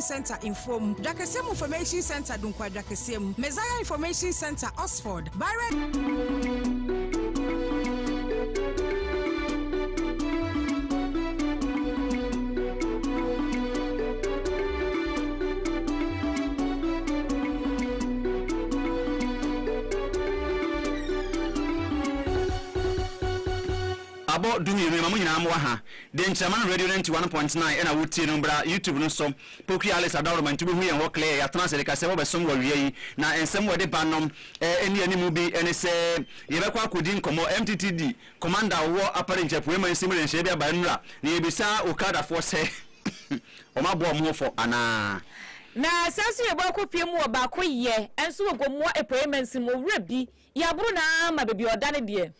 Center Inform, Drakesem Information Center Dunkwa Drakesem, Messiah Information Center Oxford, Abo dumi me mamu nyina amwa ha de nchaman radio 91.9 ena wuti no bra YouTube no so poki Alex Adawro man tubu hu yen ho clear ya transfer ka se wo besom wo wiei na ensem wo de banom eni animu bi ene se ye be kwa akodi nkomo MTTD commander wo apparent chapu man sim ren hye ba nura na ye bisa okada for se o ma bo mo fo ana na sense ye ba ko pie mu wo ba ko ye enso wo gomo appointment sim wo wura bi ya buru na ma bebi odane de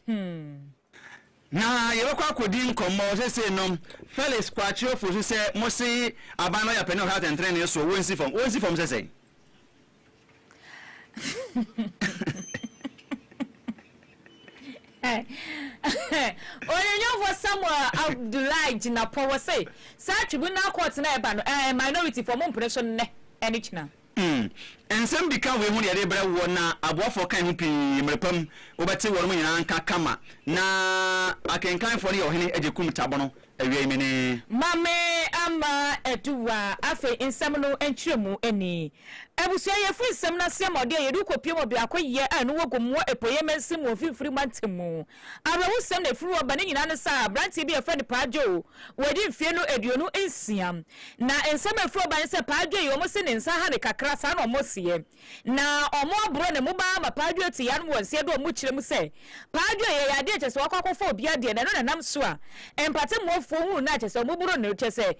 na yebekwa akodi nkomo sese nom Felix Kwachio fo se mosi abano ya penal health and training so wonsi form sese onyo for Samuel Abdullahi jina po say sa tribunal court na eba no minority for impression ne eni china ensem bika we hu de bra wo na aboafo kan hu pi mrepam obati wo no nyina nka kama na akenkan fo ne ohene ajekum tabono awie mene mame ama eduwa afe ensem no entwemu eni abusu ye fu ensem na se mode ye du kopiem obi akoye anu wogomwo epoye mensim wo fifiri mantemu abawu sem na firi oba ne nyina ne sa branti bi efe ne pajo wodi mfie no aduonu ensiam na ensem afiri oba ne se pajo ye omo se ne nsa ha ne kakra sa na omo sie na omo abro ne muba ma pajo ti yan wo se do omo kirem se pajo ye ya de chese wakakofo obi ade na no na nam so a empate mo fo hu na chese omo buro ne chese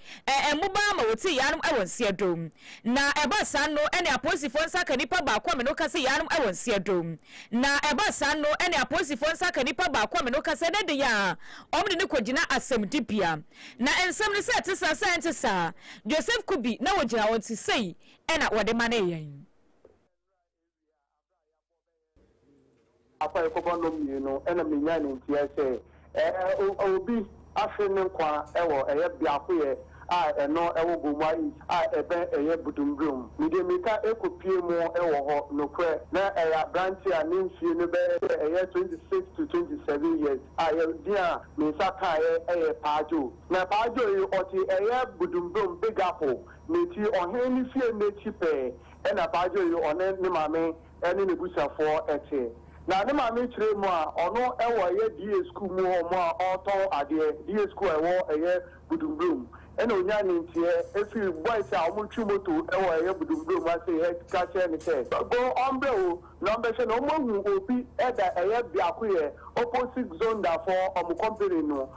muba ma woti yan awon se do na eba sa no ene aposifo nsa kanipa ba kwa me no kase yan awon se do na eba sa no ene aposifo nsa kanipa ba kwa me no kase de ya omo de ne kogina asem dipia na ensem ne se tesa scientist Joseph Kubi na wogina won ti sei ena wode mane yen apa ekobono mi no ena me nya ne ntia se obi afe ne kwa ewo eye biakoye eno ewo gomai ebe eye budumbrum mi de mika ekopie mu ewo ho no kwe na eya branch a ne nfie ne be eye 26 to 27 years ye dia me saka eye paajo na paajo yi oti eye budumbrum big apple neti oheni fie neti pe ena paajo yi one ne mame ene ne busafo ete na ne mame kire mu a ono ewo ye DA school mu ho mu a oton ade DA school ewo eye budumbrum ena onya ne ntie efi boys a omutwi moto ewo eye budumbrum ase he ka che ne se go ombre o number se no mo hu obi eda eye biakoye opposite zone da for omu company no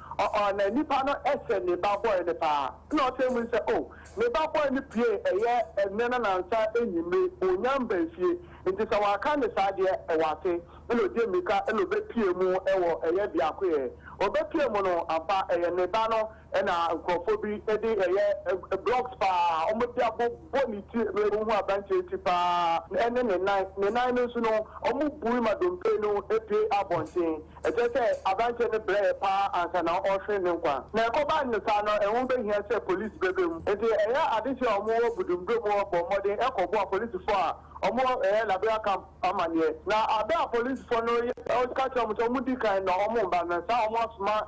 na nipa no ese ne ba boy ne pa na o tell me say oh ne ba boy ne pie eye enena na nsa enyime onya mbafie nti sa wa ka ne sa de ewate elo de mika elo be pie mu ewo eye biakoye obepie mu no apa eye ne ba no ena nkrofobi edi eye blocks pa omodia boniti hu abanche ti pa ene ne nine no so no omu bui madompe no epie abontin etete abanche ne bre pa ansa na ohwe ne nkwa na ekoba ne sa no ehun be hia se police bebe mu eti eye adisi omu budumbro mu obo modern ekobo police fo a omo labia camp amanie na abia police fo no o catch omo di kan na omo ba na sa omo sma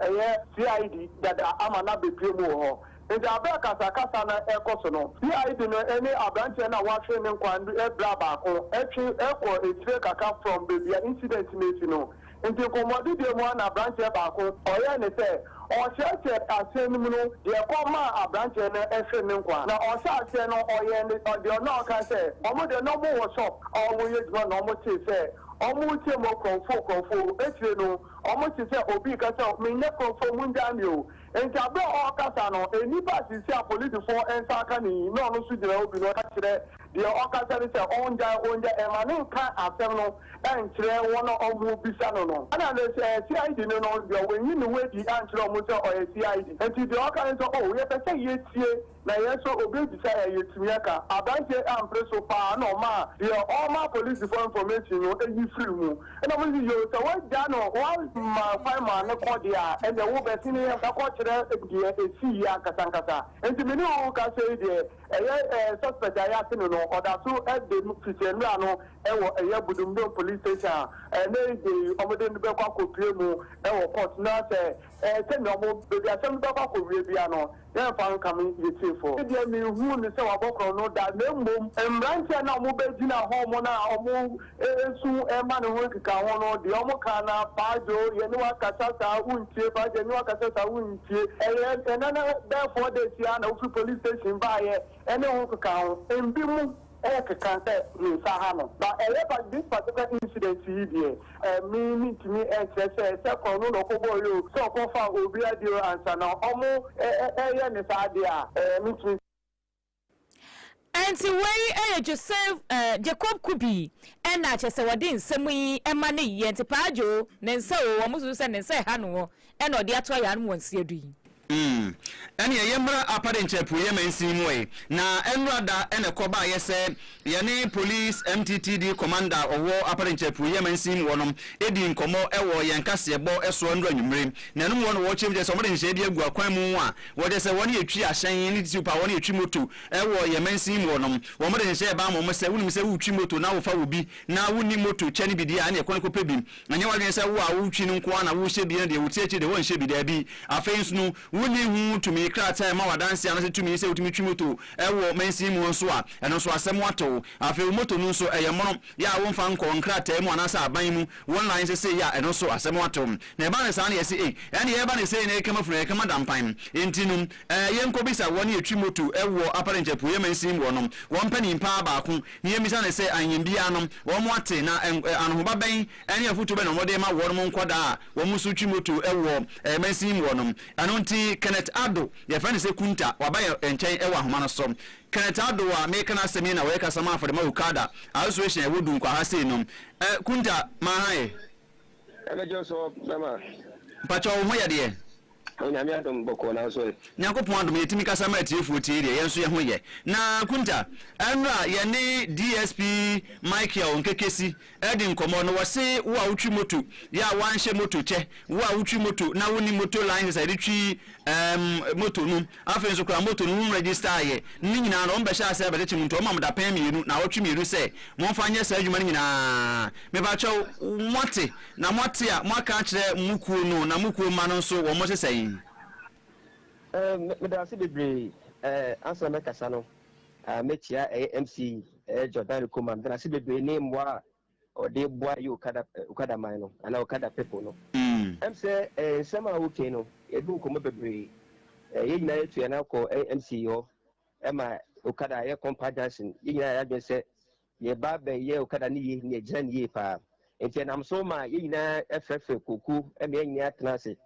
CID dada amana bepie mu ho nti abia kasa na ekoso no CID no any abranche na wahwe ne nkwandu ebra ba ko etwe eko etire kaka from baby incident neti no nti komodi de mu na abranche ba ko oye ne se o cheche asenu no de koma abranche na ehwe ne nkwa na o cheche no oye ne de no ka se omo de no mo shop omo ye dwa no mo che se omo che mo konfo etire no omo che se obi ka se me ne konfo mu ndani o nti abro o kasa no enipa sisi a police for ensa aka ni no no su dire obi no ka kire the Okazan is Onja Emmanuel Ka Afterno and Tre one of Bisano. And I say CID no when you know where the answer or a CID. And to the Okazan, oh, we have to say yes. Na yeso obi desire yetimiaka abanje ampre so pa no ma the all my police for information no eyi free mu and I'm you so what jano one ma find man no call dia and the wo be sini ya ko kire the esi ya kasankasa and me no ka say the suspect ya sino no order so e de fitenu ano e wo budumdo police station and the omode be kwa ko pie mu e wo court na say say no mo be asem be kwa ko wie bia no ya fa coming yeti for e me hu ni say wa bokro no da na mbom emranche na mo be gina ho mo na omo esu e ma ne ho kika ho no de omo ka na pajo ye ni wa kasasa untie pajo ni wa kasasa untie e na therefore they see na ofi police station ba ye ene ho kika ho embi mu can't say but this particular incident here, me to me and say no you so far will be a deal answer now almost idea and to way Joseph Jacob Kubi and not just a wadin some way and money and to pajo then so almost send and say hano and or the atwa yan won't you doing. Any a yambra apparent puyem and same way. Now, Enrada and a coba, yes, Yane police MTTD commander or war apparent puyem and same one, Eddie Como, Ewa, Yankasi, Bo, S1 Rim. None one watching the somebody in Shadia Guaquamua. What is a 1 year tree, a shiny super 1 year Chimotu, Ewa, Yaman same one, woman in Shabam, must say, Chimotu now for will be now Unimotu, Chenny Bidia and a Conoco Pebin. And you are going to say, wow, Chinuquana, who should be the would say the one should be there be a face no. Wuni hu to me kra time ma wadanse anase to me say utimi twimoto ewo mensi mu nso a eno so asem wato afi moto nu nso eyemono ya wonfa nko nkra time anase aban mu one line say ya eno so asem wato na eba ne sa na yesi ene eba ne say na ekama funu ekama dampan entinu yenko bisa woni etwimoto ewo apparent puye mensi mu wono won pani mpa ba ko ne yemisa ne say anyembia no wo mo ate na anhoba ban ene afutu be no mode ma wo mo nkoda wo musu twimoto ewo mensi mu wono anonti Kenneth Ado your friend say kunta wabaya enchen ewa homa no som Kenneth Ado wa make na semi na we ka sama for the maukada association e wodu nkwa ha sei no kunta ma hae Elejo so sama pacho ho ya de Onyame adom boko na so Nyakopon adom yetimi kasa ma tiefu tie de yenso ye ho ye na kunta enra ye ne DSP Michael Nkekesi edi nkomo no wose wo a wutwi moto ya wanhye moto che wo a wutwi moto na woni moto line say retwi moto nu afen so kra moto nu register ye ni nyina no mbe sha say be de muntu o mamda pen mienu na wotwi mienu say mo fa nye sa adwuma ni nyina me ba chaw mote na mote a mo aka kire muku no na muku ma no so wo mo say me da se bebre ansa me kasa no mechia MC Jordan Command na se bebre ne mwa o de boa you ukada man no ana ukada people no say sema okay no edu ko bebre ye nyina yetu na ko MC yo ema ukada ye comparison ye nyina ya be se ye ba be ye ukada ni ye ni ejira ni ye pa enti na mso ma ye nyina FF koku ema ye nyina atna se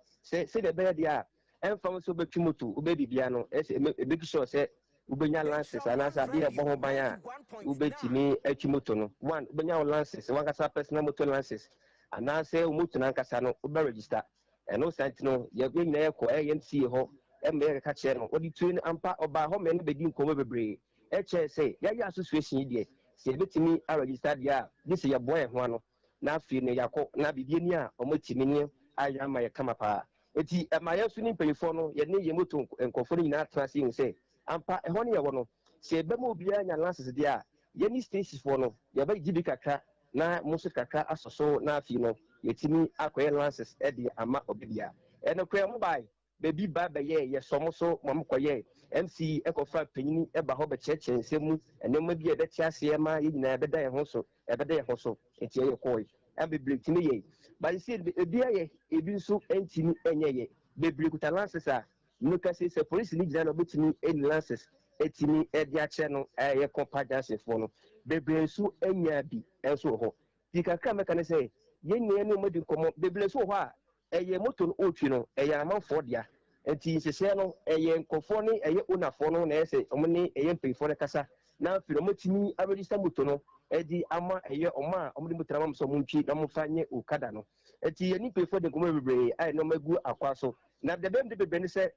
de be dia enfam so betwimoto ubebibia no be sure se ubenya lances anasa bi ebo ho ban a ubetimi atwimoto no one ubenya lances one kasa personal motor lances anasa moto na nkasa no ube register eno santino ye nyina ye ko AMC ho embe ka che no odi tun ampa oba ho me no bedi nkomo bebre che se ya association die se betimi a register dia this ye boy ho ano na afi ne yakọ na bibie ni a omotimi ni ayama ye kama pa eti emaye su ni mpanyifo no ye ne ye moto nkofo ni na trase yin se ampa ehọ ne ye wo no se be ma obi anya lances dia ye ni stations for no ye ba gibi kakra na musu kakra asoso na afi no yetimi akoye lances e de ama obibia ene kra mo bai bebi ba be ye somo so mo koye MC ekofa panyini e ba ho be cheche nsemu ene ma bi e be tiase ma ye nyina be da ye ho so e be da ye ho so eti ye koy e be break timi ye but see ebi aye ebi nso entimi enye ye bebre kuta lances a no ka say police ni gina no betimi en lances etimi e dia che no ye comparison for no bebre nso enya bi enso ho dikaka meka ne say ye nyɛ ne mo di komo bebre so ho a eye moto no otwi no eye amanfo dia enti sese no eye nkofo ne eye onafo no na ese omo ne eye mpefo ne kasa na afiri motimi register moto no edi ama eye oma omde mutrama so muntwi na mufanye okada no eti ye nipa fo de komo bebre ai no magu akwa so na de bem de bebre ne se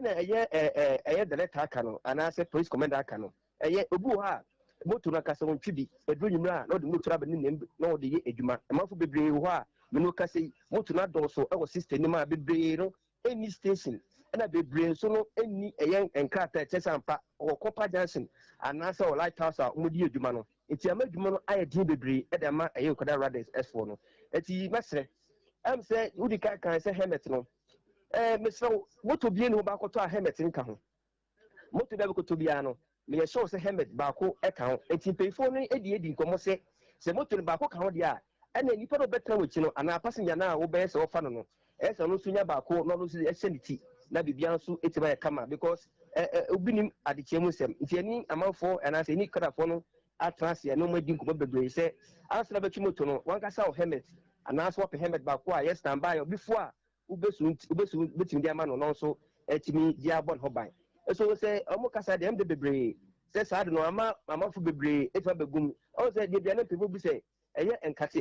na eye de leta aka no ana se police commander aka no eye obu ha moto na kasa wontwi bi edru nyimra na de moto aba ne na ode ye adwuma amafo bebre ho a me no kasa moto na do so e wo system ni ma bebre no any station na bebre so no any eye enkrata chesampa o Copper Junction anasa o lighthouse a umudi adwuma no enti amadwuma no aye din bebre e de ma eye Okada Riders S4 no enti mesre am say udi kan say helmet no mesre moto bie no ba koto a helmet nka ho moto da koto bia no me show say helmet ba ko e ka ho enti pefo no edi nkomo se moto no ba ko ka ho dia ena nipa no betra wachi no ana passenger na wo be se wo fa no esa no sunya ba ko no so eseniti na bibia nso etiba ya kama because obinim adechemu sem nti ani amanfo anase ni kadafo no atransia no madi nkomo bebre se asra betwi moto no wankasa o helmet anase wo pe helmet ba ko a yes stand by before a ubesu betim dia ma no no so etimi dia bon hoban so se omo kasa de mde bebre se saade no amanfo bebre etiba begum o se de bia na people bi se eye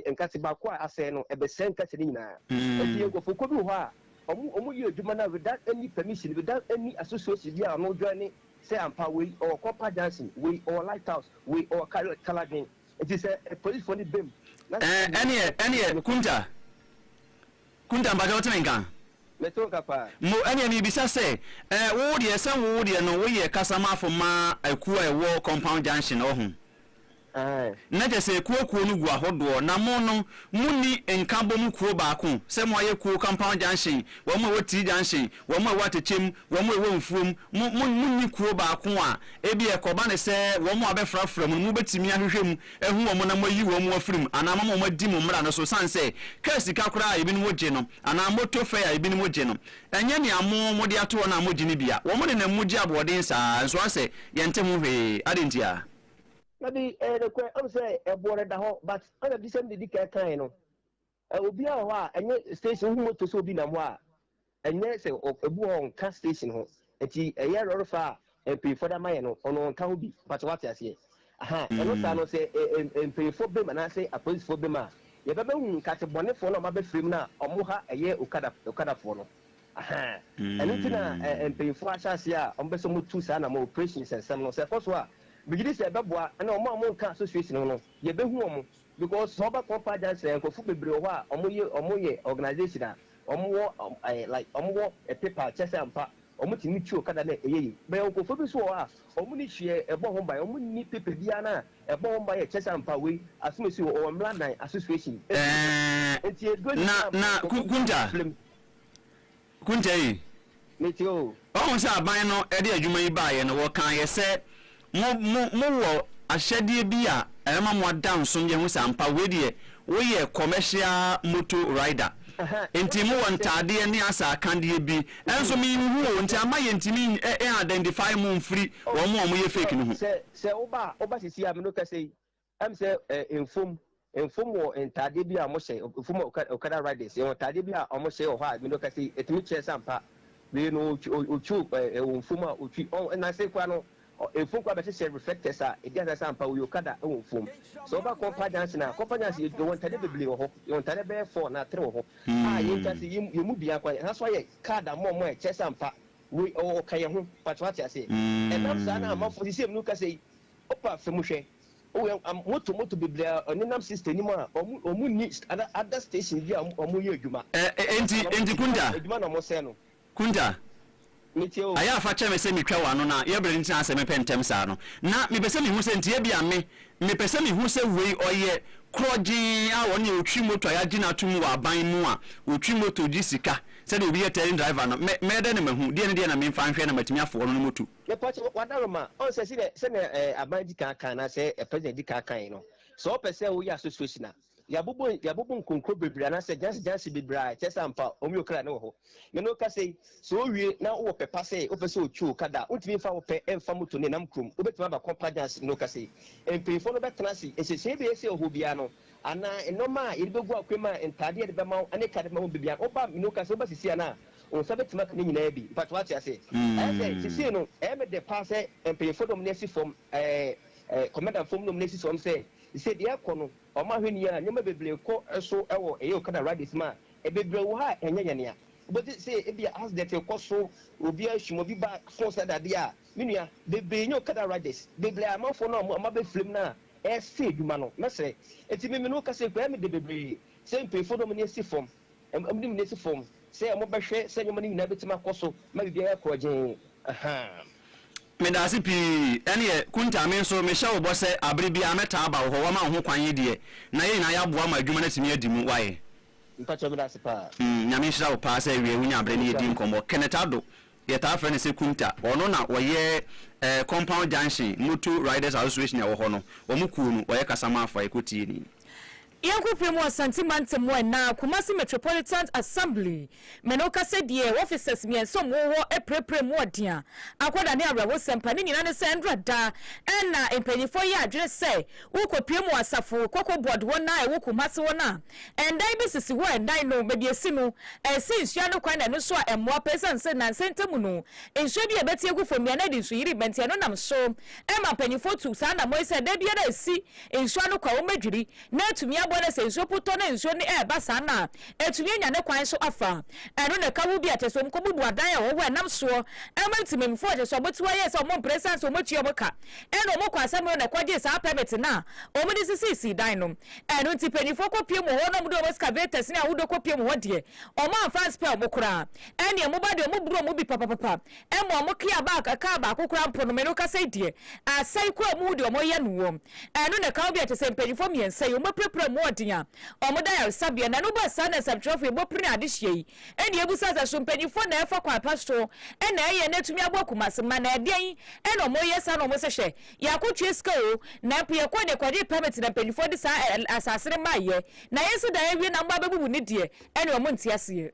enkate ba ko a ase no ebese enkate ni nyina eti enkofo ko bi ho a omu ye adwuma na without any permission without any association dia no join say ampa we or Copper Junction we or lighthouse we or Caladin it is a police for the bim any kunta mbaje otenga metonga pa mo any bisa say wo de no wo ye kasama afoma akuwa ewo Compound Junction ohun na je se kuo no gu ahodo na mo no muni enkabo mu kuo ba ko se mo aye kuo Compound Junction wo mo woti junction wo mo watechem wo mo ewo mfuom muni kuo ba ko a ebi ekoba ne se wo mo abefrafra mu betimi ahwehwem ehu wo mo na mo yi wo mo afrim ana mo mo di mo mra no so sanse kasi ka kura ebi no woje no ana moto fair ebi no woje no enye ne amo mo de ato na mo gini bia wo mo ne muji abodin sa so ase yente mu hwe adentia maybe the question am say e bore da ho but on the same dey kan no obi a ho a enye station hu moto so obi na ho a enye say ebu ho nka station ho enti eye rorfa MP for da maye no ono nka ho bi but what ase aha eno sa no say MP for be na say a police for be ma ye be hu nka te bone fo no ma be frame na omo ha eye okada fo no aha eno tina MP for asase a ombe so mutu sa na mo operations and some no say for so a bigidi se beboa na omo nka association no ye behu omo because so ba Copper Junction ko fu bebre ho a omo ye organization a omo like omo a paper chese ampa omo timi twi okada na eyeyi be ko fu bi so a omo ni hwe ebo ho ba omo ni paper bia na ebo ho ba ye chese ampa we asumesi o mladan association enti na kunja yi metio o se aban no e de adwuma yi ba ye no wo kan ye se mo wo ahyade bi a ema mo dan so ye hu sampa we de wo ye commercial motor rider enti mo wontade ne asa kande bi enso mi hu wonti ama ye ntimi identify mo mfiri wo mo ye fake no hu se oba sisi a me no ka sei am se inform wo entade bi a mo hye inform Okada Riders ye entade bi a mo hye ho a me no ka sei etimi che sampa we no ochu inform a ochi na se kwa no efun kwa be se reflectors a e dia sampa we Okada wonfom so ba Copper Junction na Copper Junction you want tade bebele ho you want tade be 4 na 3 ho ye kasi ye mu bia kwa na so ye card mo e che sampa we o kaye ho patwati ase e nam sa na amafo sisi mu ka sei opa fe mu hwe moto bebele oninam system ni mo a omu ni other station bi a omu ye adwuma enti kunja adwuma na mo se no kunja metio aya fa cheme se mitwa wano na ye bre ntina se mepentem sa no na me pese me hu se ntie bia me pese me hu se wei oye kroji a woni otwi moto ya gina tum wa ban mu a otwi moto ji sika se de obi ye tele driver no me de ne mahu de na me mfa nhwe na matimi afo no moto le poche wadaroma on se se ne aban di kan na se president di kan no so pese wo ya association na ya bubu nkonkro bebre na se jansi bebre chesa ampa omi okra na ho me no ka sei so wie na wo pepa sei o pese ochu okada untimi fa wo pe emfa moto ne nam krom obetima ba Copper Junction no ka sei empefo no betena sei esese be ese ho bia no ana enoma iribegu akwema entade de be ma ane ka de ma ho bibia oba me no ka sei oba sisi na on sabetima ka nyina bi but what you say sisi no me de pass empefo dom ne si from commander from nomination some say he said the kono o ma hwani ya nyema bebre ko so ewo eyo kada radis ma e bebre wo ha enye but say e be as that ko so obi ahwimo bi ba so said that dia menua bebre nyo kada radis bebre amafo no ma be film na e se dwuma no me say eti me no ka say kwa me de bebre say mpefo nomination form nomination form say mo behwe say nyoma ni na betima koso ma bibia ya kroje Medasi pi ene kunta me so me hye obo se abrebi ameta aba ho ma ho kwan yede na ye na ya boa ma adwuma na timi adimu waye mpacho medasi pa nyame hira wo pa se wie wunya abre ne yedi nkomo kenetado ye ta afre ne se kunta ono na woye compound junction motor riders association ya wo ho no wo mu ku no woye kasama afa ekotie ni Yanku Primo Santimante na Kumasi Metropolitan Assembly menoka said ye officers me so mo epre mo dia akwada ne abrawo sempa ne nyina ne se ndra da na empanyifo ye adwere se wo kopie mu asafo kokko board won na wo Kumasi wona endan bi sisi wo endan no be esi no esi nsua no kwan na no so emmo person se na sentemu no nsua bi ebeti egu fo me na di so yiri benti no nam so ema panyifo tu sa na mo se da bia na esi nsua no kwa wo madwiri na atumi bwana se nso puto na nso ni basa na etumi nya ne kwan so afa eno ne kawu bi ateso mkobubu adan ya wo nam so emantimemfo ateso botiwa ye se omo presence omo tue omoka eno omo kwasam na kwaje sa permit na omo di sisi dan no eno tipenifo kopie mo ho no mo do excavators ni awodo kopie mo ho de omo afan spell mo kura ene omo ba de omo buru omo bi papa emo omo kia ba ka ba kokura mpo no me no kasa die asai ko omo de omo ye no eno ne kawu bi atese penifo miensa omo prepare mo omoda ya sabia na no ba sa na subtrophy bo pri na adehye eni ebusa za so mpanyifo na efa kwa pasto ena eye na tumi abokumase ma na eden ena mo yesa na mo sehye ya kotwe ska o na pie kwa de kwade permit na mpanyifo de sa asasere maye na yesu da ewie na mba bebubu ne die ena mo ntiase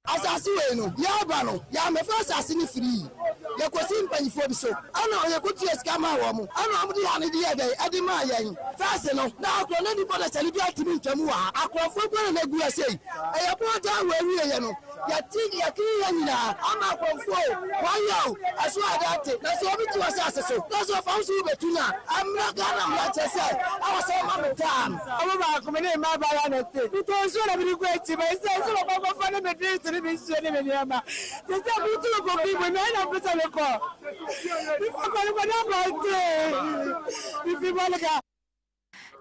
asasi we no ya ba no ya me fa asasi ni free ye ko sim panifo bi so ana ye ko tie ska ma wo mo ana amudi ya ne die dey adi ma yen fase no na akro na di boda chali bi atimi ntwamu wa akrofo ko na gu asei e ye bo da wa wi ye no ya ti ya ki ya nyina ama akrofo wa yo aso adate na so obi ti wa sa so na so fa usu betuna amra gana mra chese awase ma metam awu ba ko me ne ma ba ya no te to so na bi ko eti ba se so ba ko fa ne me dre mission ni meniama je sais beaucoup le copain mais na pesa le corps il faut qu'on le bonne il faut voir le gars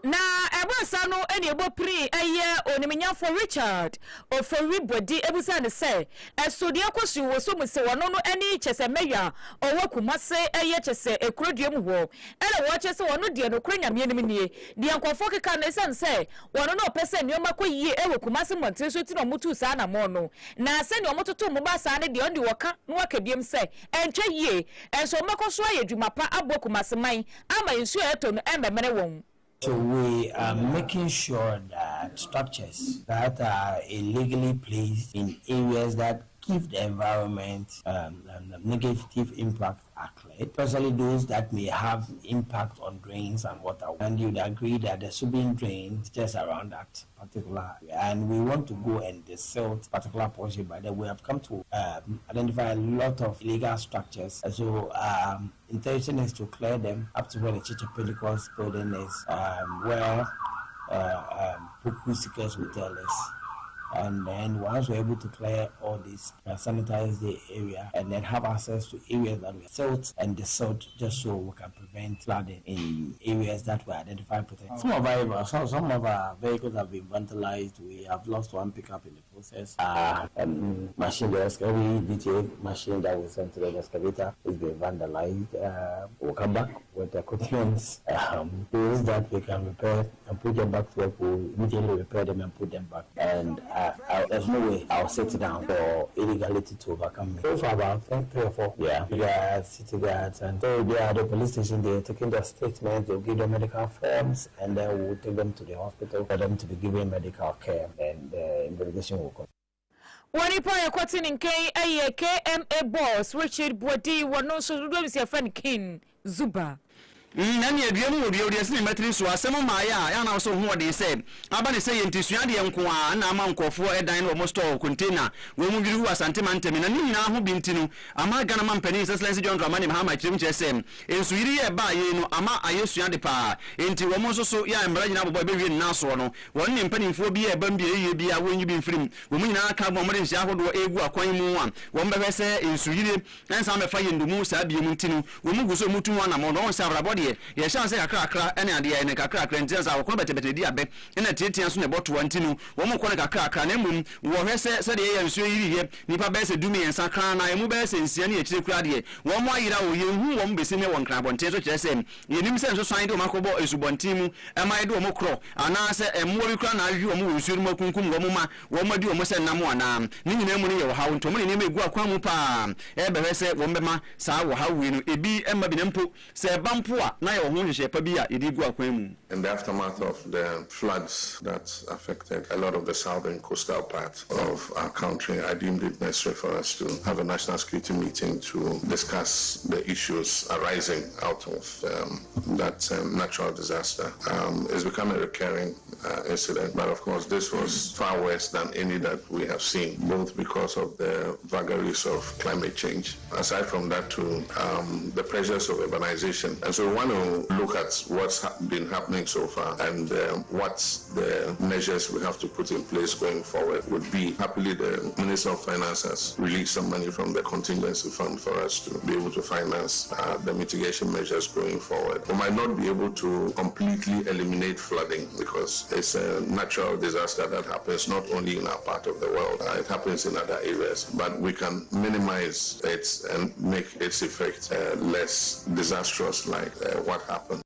na ebasa no ene ebo pri eye oniminyafo Richard ofori body ebusa ne se esodi akosi wo so mu se wono no ene chese meya owo Kumase eye chese ekrodiem wo ene wo chese wono de no kranyame nim nie de ankofo keka na sen se wono no pese ne omako yie ewo Kumase monte so ti no mutu sa na mo no na se ne omototo mu ba sa ne de onde woka no wakadiem se entwa yie enso omako so ayedwuma pa abo Kumase man ama ensu eto no embemene won. So we are making sure that structures that are illegally placed in areas that give the environment negative impact are cleared, especially those that may have impact on drains and water. And you'd agree that there should be drains just around that particular area. And we want to go and silt particular portion, but then we have come to identify a lot of illegal structures. And so intention is to clear them up to where the Church of Pentecost building is, where Puku Seekers Hotel is. And then once we're able to clear all this, sanitize the area, and then have access to areas that we silt and desilt, just so we can prevent flooding in areas that we identify protected. Some of our vehicles have been vandalized. We have lost one pickup in the process. Machine, the DJ machine that we sent to the excavator is being vandalized. We'll come back with equipment, those that we can repair and put them back to work. We'll immediately repair them and put them back. And there's no way I'll sit down for illegality to overcome me. So for about 3 or 4, yeah, city guards, and so they are the police station. They're taking their statements, they'll give them medical forms, and then we'll take them to the hospital for them to be given medical care, and the investigation will come. Wani pa yakwati in KMA boss Richard Bodi wano so do mi friend King Zuba. nani aduamu obi odi asini metri so asem ma ya na so ho de say aba ne say yentisua de nko a na ama nkofo edan no mo store container wo mu biri hu asante mantemi na nyina ho bintinu ama gana mampani excellency John Dramani Mahama chirim chesem ensu yiri ye ba ye no ama ayesua de pa enti wo mo so ya mbra nyina bobo be wi na so no won ne mpanimfo bi e bam bi ye bi a wonyi bi mfirim wo mu nyina aka bo mo de nsia hodo egu akwan mu a wo mbebe se ensu yiri ensa mefa ye ndumu sa bi mu ntinu wo mu guso mutu na mo no sa brabode ye shan say kakra ene ade ye ne kakra ntiansa wo kono betebete di abe ene tietia so ne boto antinu wo mo kono kakra na mum wo hwese de ye nsuo yiri ye nipa be se dumi ensa kran na emu be se nsia ne ekire kura de wo mo ayira wo ye hu wo mo besi ne won kran bonte so kire se ye nim se nso swan de wo makobo esubontimu ema de wo mo kro ana se emu bi kura na ahwi wo mo nsuo mo kunkum wo mo ma wo mo di wo mo se nam ana ni nyina mu ne ye wo hawo ntomo ne me egu akwan mu pa e be hwese wo mbema saa wo hawo no ebi emma bi nempo se bampo a na ye wo ho hwehwe pa bi a edi egu akwan mu. In the aftermath of the floods that affected a lot of the southern coastal part of our country, I deemed it necessary for us to have a national security meeting to discuss the issues arising out of that natural disaster. It's become a recurring incident, but of course this was far worse than any that we have seen, both because of the vagaries of climate change, aside from that to the pressures of urbanization. And so we want to look at what's been happening so far and what the measures we have to put in place going forward would be. Happily, the Minister of Finance has released some money from the contingency fund for us to be able to finance the mitigation measures going forward. We might not be able to completely eliminate flooding because it's a natural disaster that happens not only in our part of the world, it happens in other areas, but we can minimize it and make its effect less disastrous like what happened.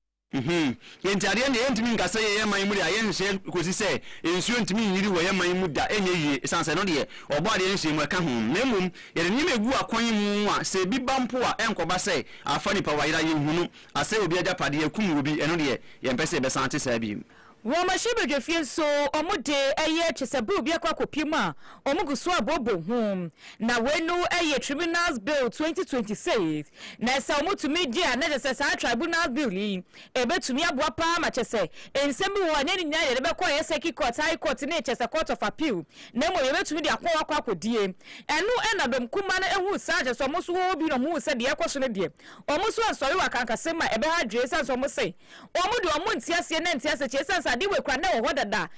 Yentari ende yentimi ngasa ye man mu da yenhye kosi se ensuo ntimi nyiri wo ye man mu da enye yi sanse no de obo ade yenhye mu aka ho nemum ye ne megu akwan mu a se bi bampo a enkoba se afa nipa wayira ye hunu ase obi ajapade akum obi eno de ye mpese be sante sa bi wo ma shebe dwefie so omude eye chesebru bi akwa kopima omuguso abobo hum na wenu eye tribunals bill 2026 na sa omutumi dia na se sa tribunals bill yi ebetumi aboa pa ma chese ensemi wo anya nya ye be kwa seki court high court na chese court of appeal na mo ebetumi dia kwa akodie enu ena bem kuma na ehu sa je so muso wo bi no mu se de ekoso ne de omuso asori wa kankase ma ebe ha dwe sa so mo se omude omuntiase na ntiase chese ade we kwa na wo dada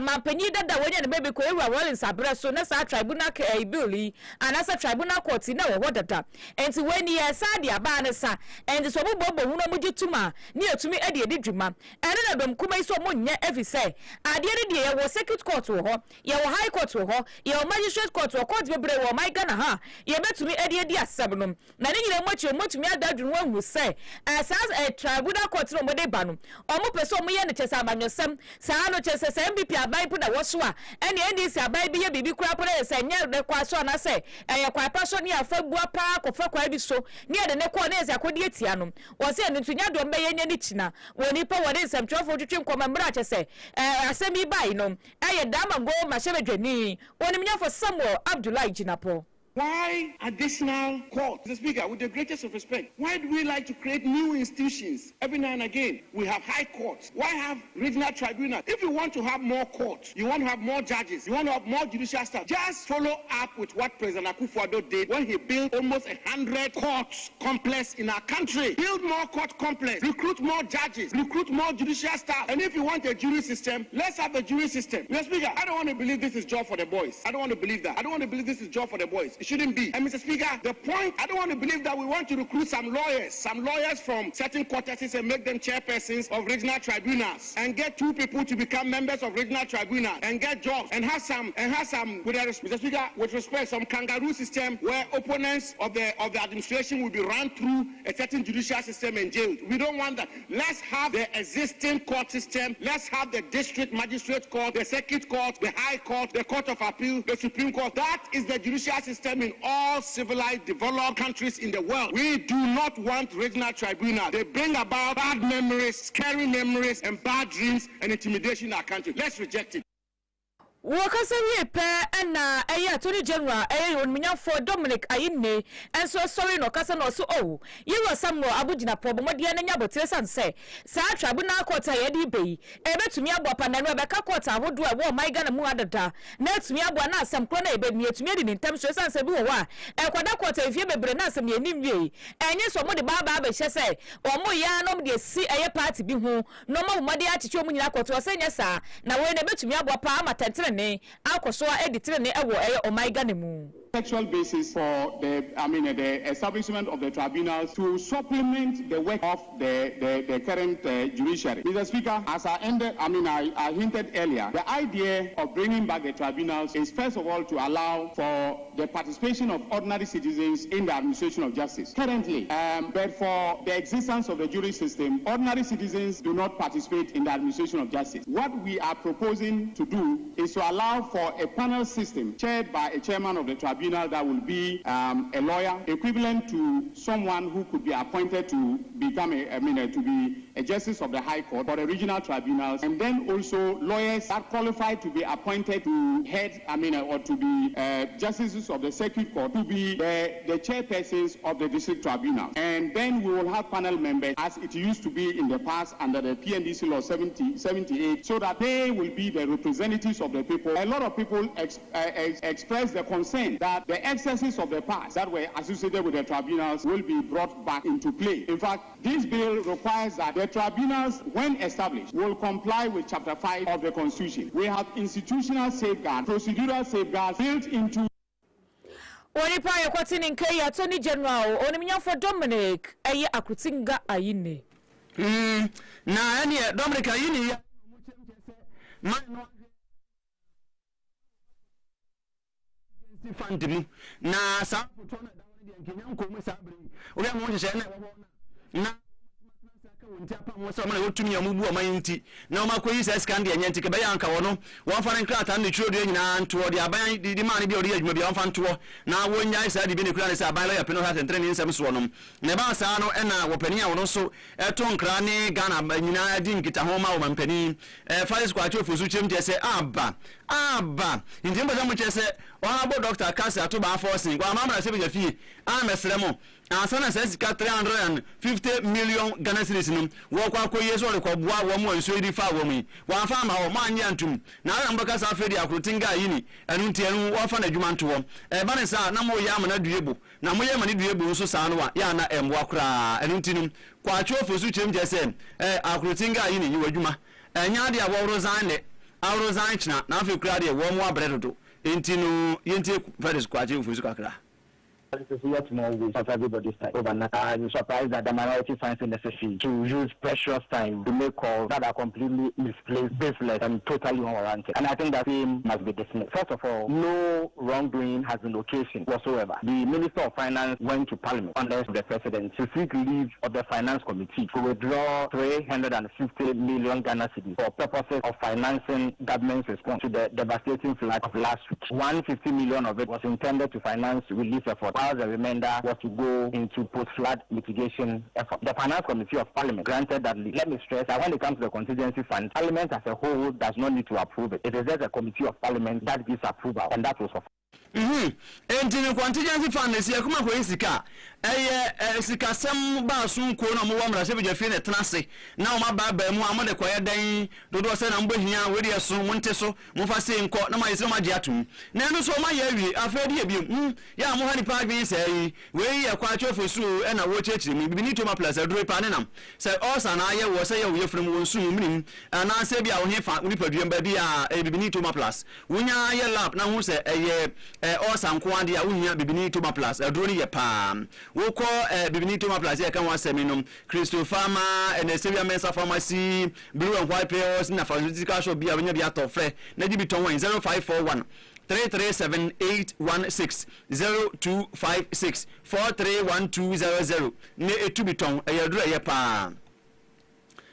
mampanyi dada wonya ne bebe ko ewa wole sabre so na sa tribunal bill anasa tribunal court na wo dada enti weni ya sa dia ba ne sa enti so bobo hu no mugituma ne etumi edi dwuma ene na bem kuma iso mo nya efise ade ne de ye wo circuit court wo ho ye wo high court wo ho ye wo magistrate court wo court bebre wo my Ghana ha ye betumi edi asem no na ne nyina motumi adadwun wa hu se asas tribunal court no mo de ba no omo pese omo ye ne chese amanyosem saa no chese se MPP abai pu na wo so a ene NDC abai bi ye bibi kura pore se nya de kwa so na se ye kwa pa so ne afa bua pa kofa kwa bi so ne de ne ko na se akodi etia no wo se ne tunya do mbe ye nya ni china wo ni pa wo de nsem twofo twetwe nkoma mra chese asem bi bai no ye dama go ma shebe dwani woni mnyafo Samuel Abdullahi Jinapo. Why additional court? Mr. Speaker, with the greatest of respect, why do we like to create new institutions? Every now and again, we have high courts. Why have regional tribunals? If you want to have more courts, you want to have more judges, you want to have more judicial staff, just follow up with what President Akufo-Addo did when he built almost 100 courts complex in our country. Build more court complex, recruit more judges, recruit more judicial staff. And if you want a jury system, let's have a jury system. Mr. Speaker, I don't want to believe this is job for the boys. I don't want to believe that. I don't want to believe this is job for the boys. It shouldn't be. And Mr. Speaker, the point, I don't want to believe that we want to recruit some lawyers from certain courtesans and make them chairpersons of regional tribunals and get 2 people to become members of regional tribunals and get jobs and have some with Mr. Speaker, with respect, some kangaroo system where opponents of the administration will be run through a certain judicial system and jailed. We don't want that. Let's have the existing court system. Let's have the district magistrate court, the circuit court, the high court, the court of appeal, the Supreme Court. That is the judicial system in all civilized, developed countries in the world. We do not want regional tribunals. They bring about bad memories, scary memories, and bad dreams and intimidation in our country. Let's reject it. Wakasa we pe na Attorney General on for Dominic Ayine and so sorry no kasa no so you were somewhere abugina problem dia na nyabotre san say sa tribunal court ayedi bei ebetumi abopa na no beka court ahodo a wo my Ghana mu adada na etumi abo na asem kro na ebemi etumi edi nintam so san say bi wo wa kwada court efie bebre na asem ye nim wie enye so mo de baba be hye say omo ya no de si eye party bi hu no mo de achicho mu nyina court o say nya sa na we na betumi abopa amatentere ne akoso editre ne ewo omaiga ne mu Sexual basis for the establishment of the tribunals to supplement the work of the current judiciary. Mr. Speaker, as I hinted earlier, the idea of bringing back the tribunals is first of all to allow for the participation of ordinary citizens in the administration of justice. Currently, but for the existence of the jury system, ordinary citizens do not participate in the administration of justice. What we are proposing to do is to allow for a panel system chaired by a chairman of the tribunal that will be a lawyer equivalent to someone who could be appointed to become to be a justice of the High Court or the regional tribunals, and then also lawyers that qualified to be appointed to head or to be justices of the circuit court to be the chairpersons of the district tribunal. And then we will have panel members as it used to be in the past under the PNDC law 78, so that they will be the representatives of the people. A lot of people express the concern that the excesses of the past that were associated with the tribunals will be brought back into play. In fact, this bill requires that the tribunals, when established, will comply with Chapter 5 of the Constitution. We have institutional safeguards, procedural safeguards built into Onipa yakwatini nke Attorney General oniminya for Dominic akutinga ayine. Na yani Dominic ayine ya fandimu na sa foto na dawo de nkenya nkomu sabri obi a mo nhye na wonti apa mo so mo na wotumi amubu o mayinti na o makoyi sa scan de anyenti ke be yanka wono won fa ne krata ne twiro de nyina nto de aban di man bi o de adwuma bi won fa nto na wonya isa de bi ne kura ne sa aban la ya peno ha sentre ne nsem so wono ne ba sa no na wopani a wono so eto nkra ne Ghana nyina di nkita ho ma wo mampani falis kwa chofu su chem de se aba ndi mba mo che se Honorable Dr. Kasi Atuba Forcing, kwa mama na sebi fie, meslemo. Asana says 350 million Ghana cedis num. Wo kwa yeso re kwa bua wo mo nso edi fa wo mi. Wa fa ma wo ma anya ntum. Na ara mbaka sa afedi akrotinga yini. Enu nti enu wo fa na adwuma nto wo. Ba ne sa na mo ya ma na duebo. Na mo ye ma ne duebo nso sa no wa ya na embo akra. Enu nti num kwa chofo su chem je se akrotinga yini yi wadwuma. Enya de awo rozan china na afi kra de wo mo abredodo. Intino yente Fredis kwaje ufuzu kakra. This is what more we of everybody's time overnight. I'm surprised that the minority finds it necessary to use precious time to make calls that are completely misplaced, baseless, and totally unwarranted. And I think that thing must be dismissed. First of all, no wrongdoing has been occasioned whatsoever. The Minister of Finance went to Parliament under the President to seek leave of the Finance Committee to withdraw 350 million Ghana cedis for purposes of financing government's response to the devastating flood of last week. 150 million of it was intended to finance relief efforts, while the remainder was to go into post-flood mitigation efforts. The Finance Committee of Parliament granted that. Let me stress that when it comes to the contingency fund, Parliament as a whole does not need to approve it. It is just a committee of Parliament that gives approval, and that was for. Enti contingency fund is ya kuma ko isika sika sem ba sun ko na mo wa mra se be jafie ne tenase na o ma ba ba mu amode ko yedan dodo se na mbo hia we de so mo nte so mo fa se nko na ma yese ma je atum na enu so ma ya wi afedi ebiem ya mo hani pa bi se yi we ye kwa chofo su e na wo chechiri mu bi ni to ma plus adure pa ne nam se o sa na ye wo se ye wo ye frem wo nsu mu nim na se bia wo he fa ni paduem ba bi a bi ni to ma plus wonya ye lab na hu se sanko ade a wohia bibini toma plus aduro ni ye pa wo ko bibini toma plus ye kan waseminum Christopher ma Enesevia Mensa Pharmacy Blue and White Pills na pharmaceutical shop bia wonya bia tofre na di biton 0541 337-816 0256 431200 ne etubiton eyadura ye pa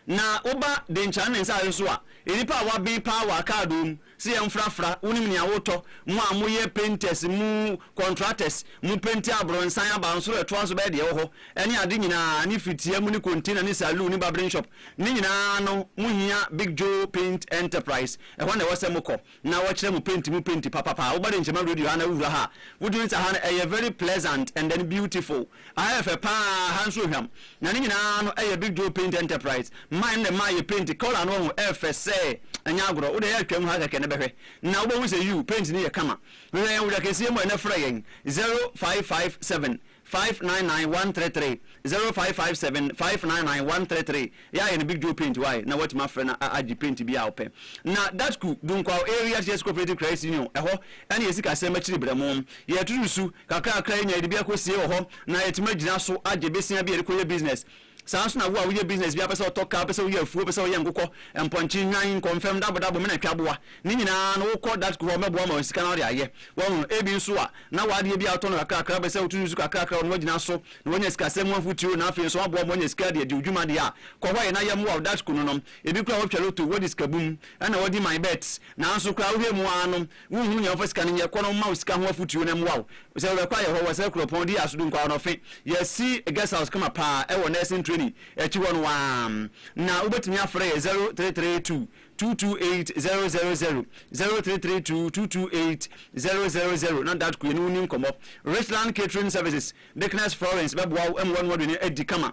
na oba de ncha ne nsa so a enipa wa bi power card si emfrafra unim nia woto mu amoye painters mu contractors mu painter abronsan abanso eto aso be de ho ene ade nyina ni fitia mu ni container ni saloon ni barbering shop ni nyina no mu hia Big Joe Paint Enterprise e ho na wose mu ko na wo kire mu paint papa wo ba de nchema radio ana wura ha wo do nta ha na very pleasant and then beautiful I have a pa hanso hwam na ni nyina no Big Joe Paint Enterprise man the my paint color no FSA anya agro wo de ya twam ha keke ne behwe na wo hu say you paint ni ye kama we wo da kese mo na fra yen 0557 599133 0557 599133 ya in Big Joe Paint why na what my friend agi paint bi awpe na that could dunkwa area just cooperative credit union eho ene yesika se ma chiri bramo ye turusu kakra kra nya de bi akosie ho na yetima gina so age besia bi erikoye business sanso na wo a wo business bi apese otoka apese wo afuo apese wo nkokɔ emponchi nwan confirm dabo me na twaboa ni nyina na wo kɔ that ko mebo ma sika na ɔde ayɛ wo ebi nso a na wade bi atɔ no kakra apese wo tuzu kakra no wagina so na wonya sika sɛm afutuo na afei so abo mo nya sika de adwuma de a kɔ hɔ na yɛ mo wa that ko no ebi kura wo twɛlo to wo diskabum na wodi my bets na nso kura wo mu anom wo hu nya ofisika ne yɛ kɔ no ma sika ho afutuo na mo wa sɛ wo kwa yɛ hɔ wo sɛ kropon di aso dun kwa no fe yɛ si guest house kama pa e wo nursing training echi won wam na ubetimi afre 0332 228000 0332 228000 na that ku enu nim komo Richland Catering Services Dickness Florence beboa M1 wadu ni edi kama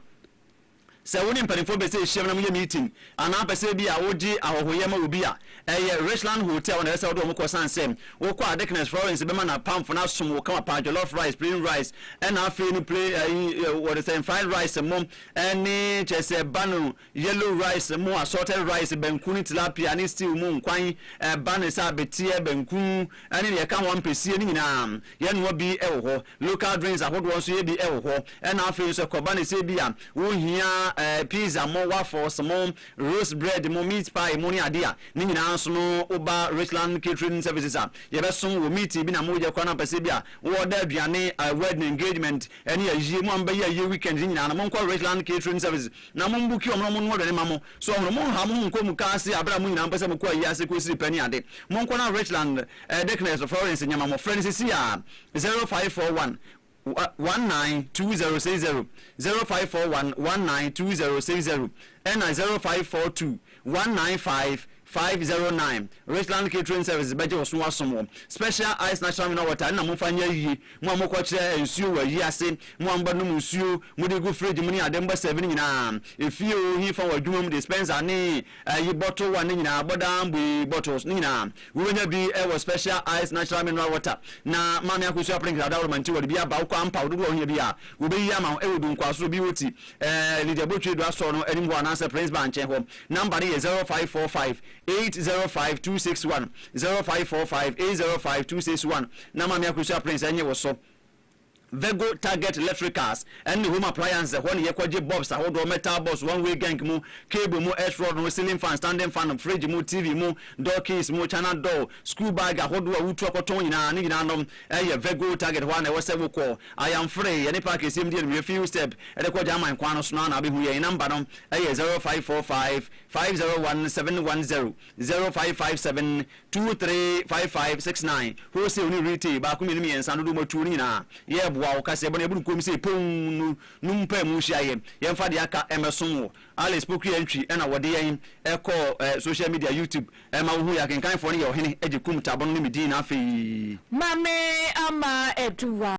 se woni mpanifo be se hiem na mo meeting ana pese bi a wogi ahohoye ma obi a Richland Hotel na se wodo mo ko sansem wo ko Dickness Florence be ma na pamfo na som wo kama pa jollof rice plain rice and afi ni play what is fried rice mom any chese banu yellow rice mo assorted rice benkuni tilapia ni stew mo nkwan banu sa betie benku ani ne ka ho mpesie ni nyina ye no bi e wo ho local drinks ahodo so ye bi e wo ho and afi so ko banu se bi a wo hia pizza mo waffles mo roast bread mo meat pie mo ni adea ni nyina nso no oba Richland Catering Services a ye beso wo meat bi na mo je kwa na pese bi a wo da aduane wedding engagement ene ayi mo amba ye weekend nyina na mo nkwa Richland Catering Services na mo mbuki o mo no de ma mo so mo ha mo nko mu ka se abra mo nyina pese mo kwa yi ase ko siri pani ade mo nkwa na Richland Dickness Florence nyama mo friends si a 0541 192060 0541 192060 and 0542 195 509 Richland Catering Services beje wo so asomo special ice natural mineral water na mo fanya yi mo amoko kire ensuo wa yi ase mo amba no ensuo mo de go fridge mo ni ademba 7 nyina efie o hi fa wadwuma mo dispenser ni yi bottle wa ni nyina bodambu bottles ni nyina wo nya bi e wo special ice natural mineral water na mama akosu apring da wo manti wo bi aba wo ampa wo do wo nya bi a wo be yi ama e wo dun kwaso bi woti leader botwe do aso no enimbo anase prince banche ho number is 0545 805261 0545 805261 na mama akosu prince anye wo so Vego Target Electricals and home appliances when you kwaje bobs ahodo metal box one way gang mu cable mu edge rod no ceiling fan standing fan fridge mu TV mu door keys mu channel door school bag ahodo awutu akoton nyina ni nyina nom Vego Target one e wo se wo call I am free any pack sim dey me few step e de kwaje aman kwan no so na be hu ye number nom 0545 501710 0557 235569 who say only retail ba ku mi ni ensa no do matu ni na ye wa okase ebo na ebu kom se pon numpa mu hyiaye yemfa de aka emeson wo Alice Poku entry na wode yen eko social media YouTube ma wo hu ya kenkan fo ne ye ohene eje kum tabon no mi din na afi mame ama eduwa